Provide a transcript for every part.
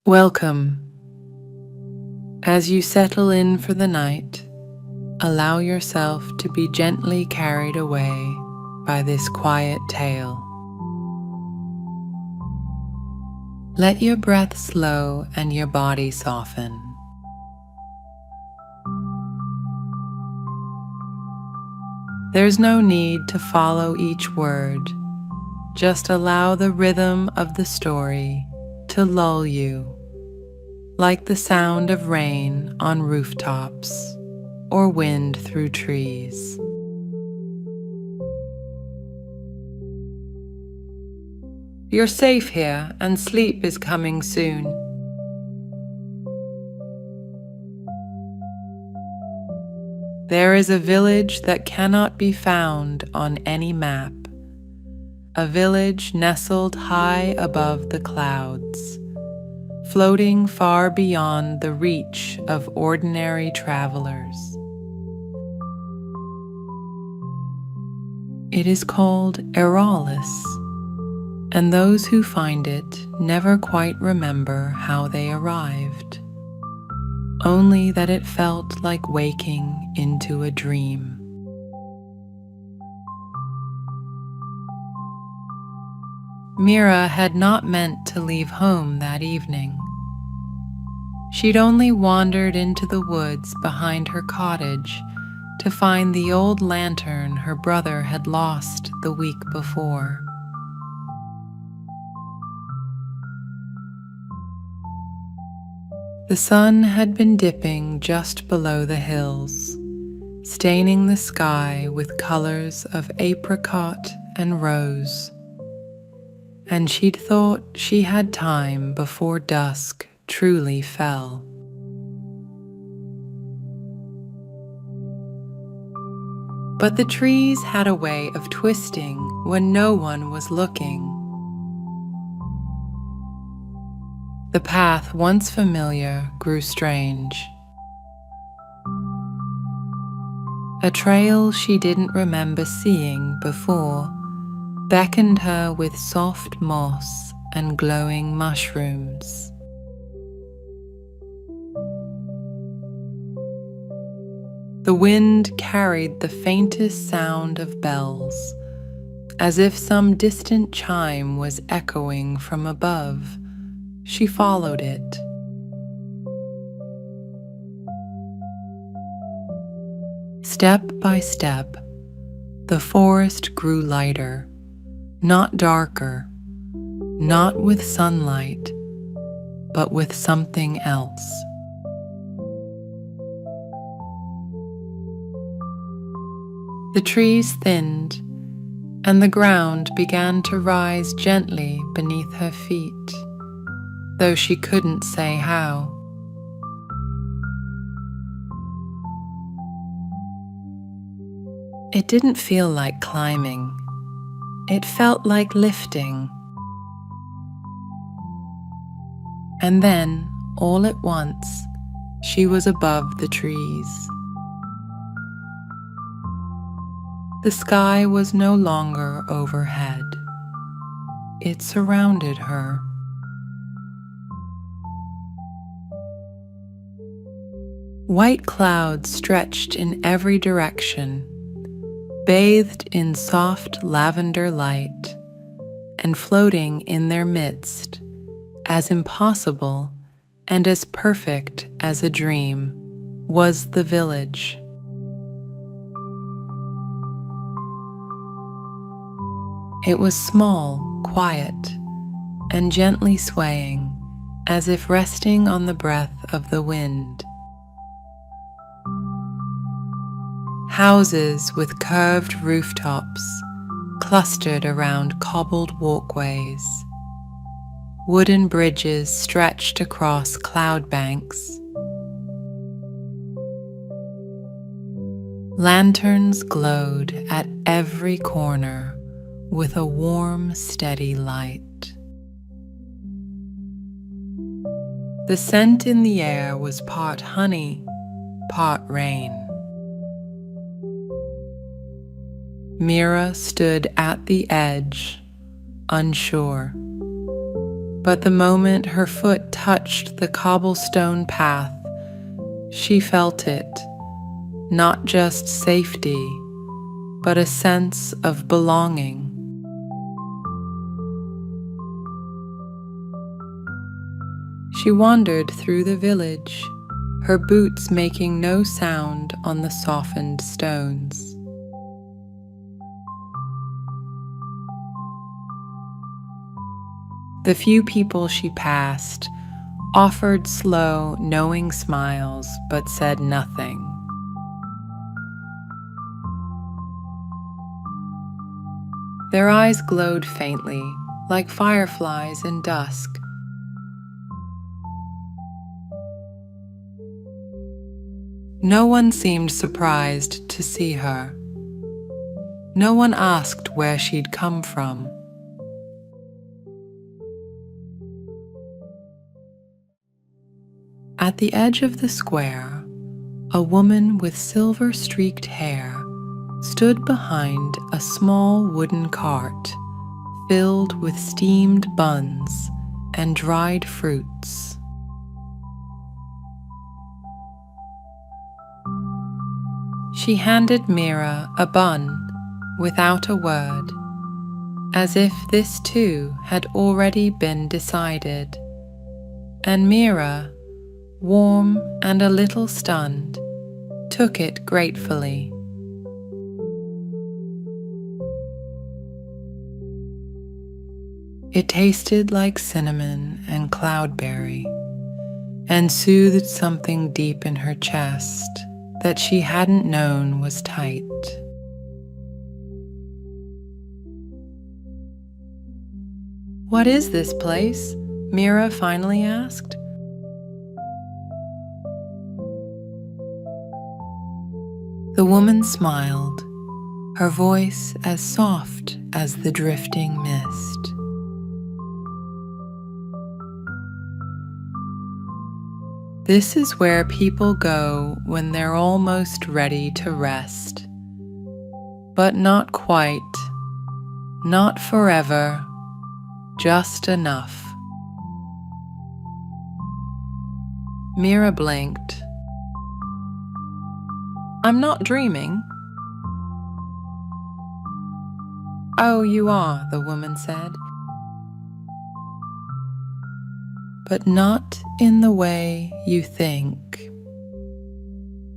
Welcome. As you settle in for the night, allow yourself to be gently carried away by this quiet tale. Let your breath slow and your body soften. There's no need to follow each word. Just allow the rhythm of the story to lull you, like the sound of rain on rooftops or wind through trees. You're safe here and sleep is coming soon. There is a village that cannot be found on any map, a village nestled high above the clouds, floating far beyond the reach of ordinary travelers. It is called Eralis, and those who find it never quite remember how they arrived, only that it felt like waking into a dream. Mira had not meant to leave home that evening. She'd only wandered into the woods behind her cottage to find the old lantern her brother had lost the week before. The sun had been dipping just below the hills, staining the sky with colors of apricot and rose, and she'd thought she had time before dusk truly fell. But the trees had a way of twisting when no one was looking. The path once familiar grew strange. A trail she didn't remember seeing before beckoned her with soft moss and glowing mushrooms. The wind carried the faintest sound of bells, as if some distant chime was echoing from above. She followed it. Step by step, the forest grew lighter, not darker, not with sunlight, but with something else. The trees thinned, and the ground began to rise gently beneath her feet, though she couldn't say how. It didn't feel like climbing. It felt like lifting. And then, all at once, she was above the trees. The sky was no longer overhead. It surrounded her. White clouds stretched in every direction, bathed in soft lavender light, and floating in their midst, as impossible and as perfect as a dream, was the village. It was small, quiet, and gently swaying, as if resting on the breath of the wind. Houses with curved rooftops clustered around cobbled walkways. Wooden bridges stretched across cloud banks. Lanterns glowed at every corner with a warm, steady light. The scent in the air was part honey, part rain. Mira stood at the edge, unsure, But the moment her foot touched the cobblestone path, she felt it, not just safety, but a sense of belonging. She wandered through the village, her boots making no sound on the softened stones. The few people she passed offered slow, knowing smiles, but said nothing. Their eyes glowed faintly, like fireflies in dusk. No one seemed surprised to see her. No one asked where she'd come from. At the edge of the square, a woman with silver-streaked hair stood behind a small wooden cart filled with steamed buns and dried fruits. She handed Mira a bun without a word, as if this too had already been decided, and Mira, warm and a little stunned, took it gratefully. It tasted like cinnamon and cloudberry, and soothed something deep in her chest that she hadn't known was tight. "What is this place?" Mira finally asked. The woman smiled, her voice as soft as the drifting mist. "This is where people go when they're almost ready to rest. But not quite, not forever, just enough." Mira blinked. "I'm not dreaming." "Oh, you are," the woman said. "But not in the way you think.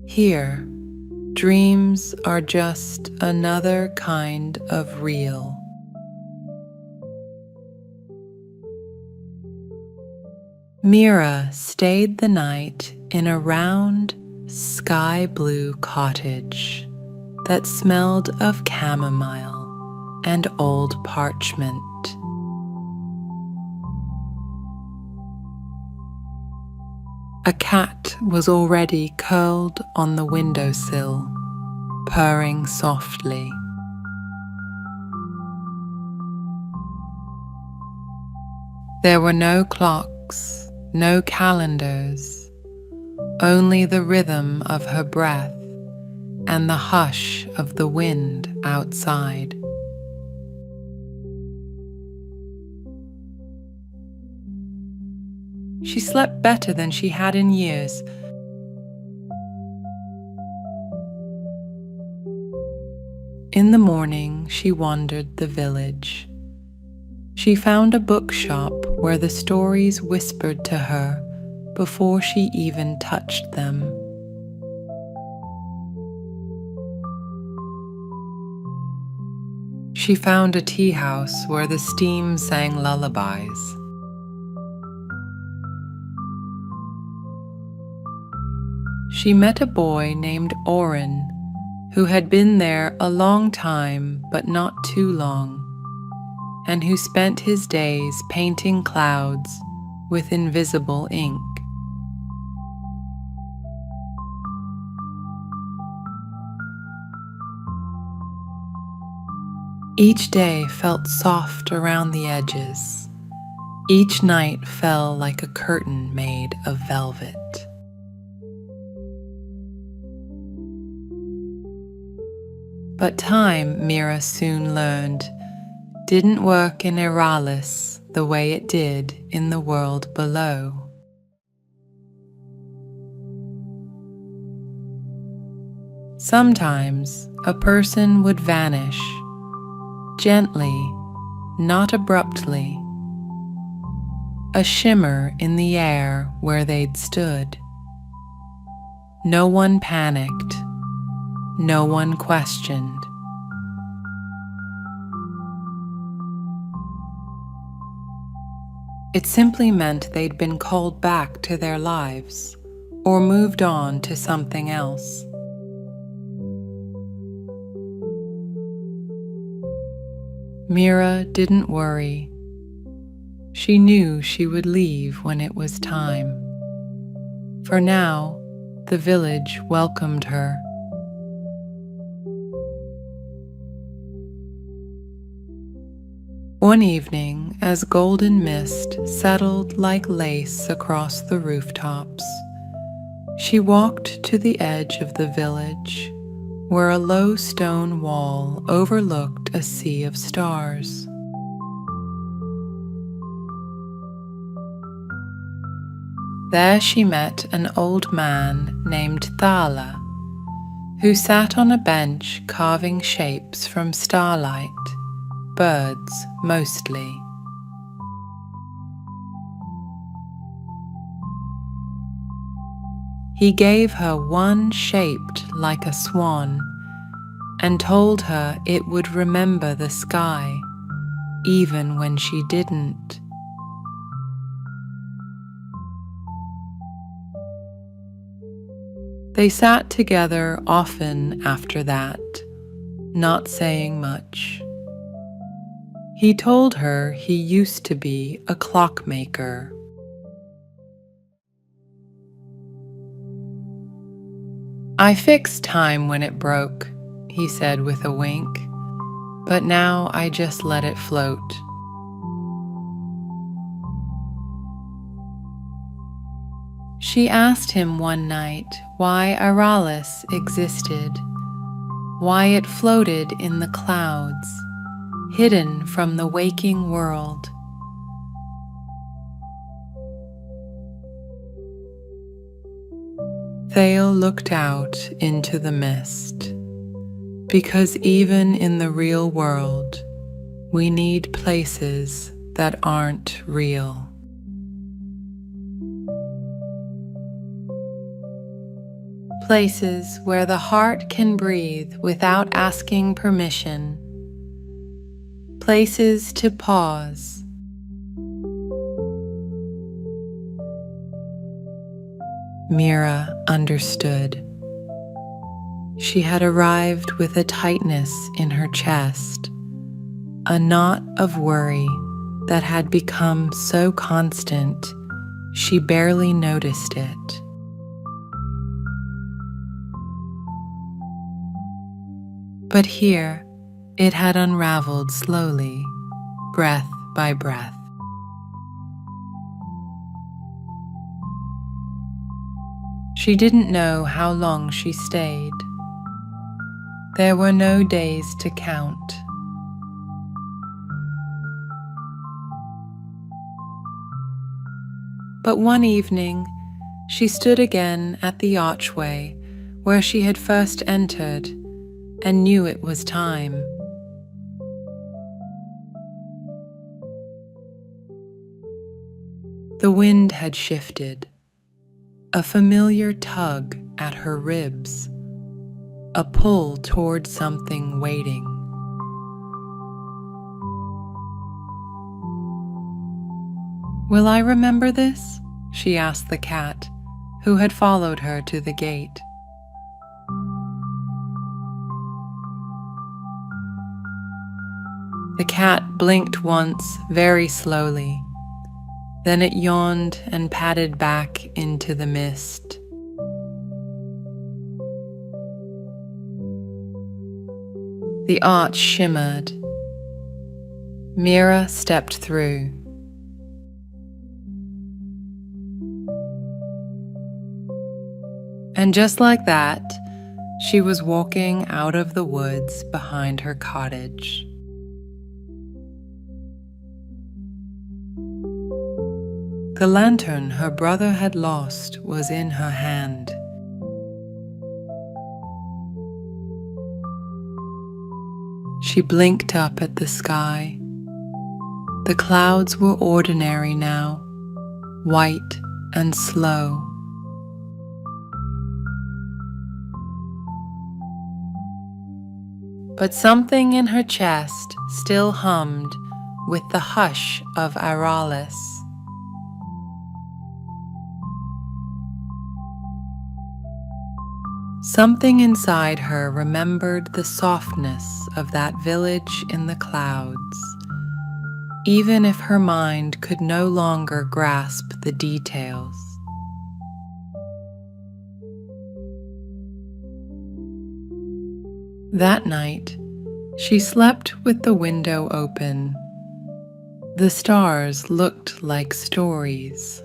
Here, dreams are just another kind of real." Mira stayed the night in a round, sky-blue cottage that smelled of chamomile and old parchment. A cat was already curled on the windowsill, purring softly. There were no clocks, no calendars, only the rhythm of her breath and the hush of the wind outside. She slept better than she had in years. In the morning, she wandered the village. She found a bookshop where the stories whispered to her before she even touched them. She found a tea house where the steam sang lullabies. She met a boy named Oren, who had been there a long time but not too long, and who spent his days painting clouds with invisible ink. Each day felt soft around the edges. Each night fell like a curtain made of velvet. But time, Mira soon learned, didn't work in Eralis the way it did in the world below. Sometimes a person would vanish, gently, not abruptly, a shimmer in the air where they'd stood. No one panicked, no one questioned. It simply meant they'd been called back to their lives or moved on to something else. Mira didn't worry. She knew she would leave when it was time. For now, the village welcomed her. One evening, as golden mist settled like lace across the rooftops, she walked to the edge of the village, where a low stone wall overlooked a sea of stars. There she met an old man named Thala, who sat on a bench carving shapes from starlight, birds mostly. He gave her one shaped like a swan and told her it would remember the sky, even when she didn't. They sat together often after that, not saying much. He told her he used to be a clockmaker. "I fixed time when it broke," he said with a wink, "but now I just let it float." She asked him one night why Aralis existed, why it floated in the clouds, hidden from the waking world. Thale looked out into the mist, because even in the real world, we need places that aren't real. Places where the heart can breathe without asking permission. Places to pause. Mira understood. She had arrived with a tightness in her chest, a knot of worry that had become so constant she barely noticed it. But here, it had unraveled slowly, breath by breath. She didn't know how long she stayed. There were no days to count. But one evening, she stood again at the archway where she had first entered and knew it was time. The wind had shifted, a familiar tug at her ribs, a pull toward something waiting. "Will I remember this?" she asked the cat, who had followed her to the gate. The cat blinked once very slowly. Then it yawned and padded back into the mist. The arch shimmered. Mira stepped through. And just like that, she was walking out of the woods behind her cottage. The lantern her brother had lost was in her hand. She blinked up at the sky. The clouds were ordinary now, white and slow. But something in her chest still hummed with the hush of Aralis. Something inside her remembered the softness of that village in the clouds, even if her mind could no longer grasp the details. That night, she slept with the window open. The stars looked like stories.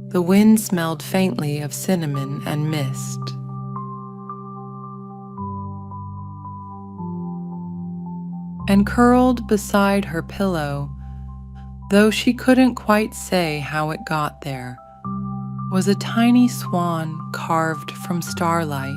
The wind smelled faintly of cinnamon and mist. And curled beside her pillow, though she couldn't quite say how it got there, was a tiny swan carved from starlight.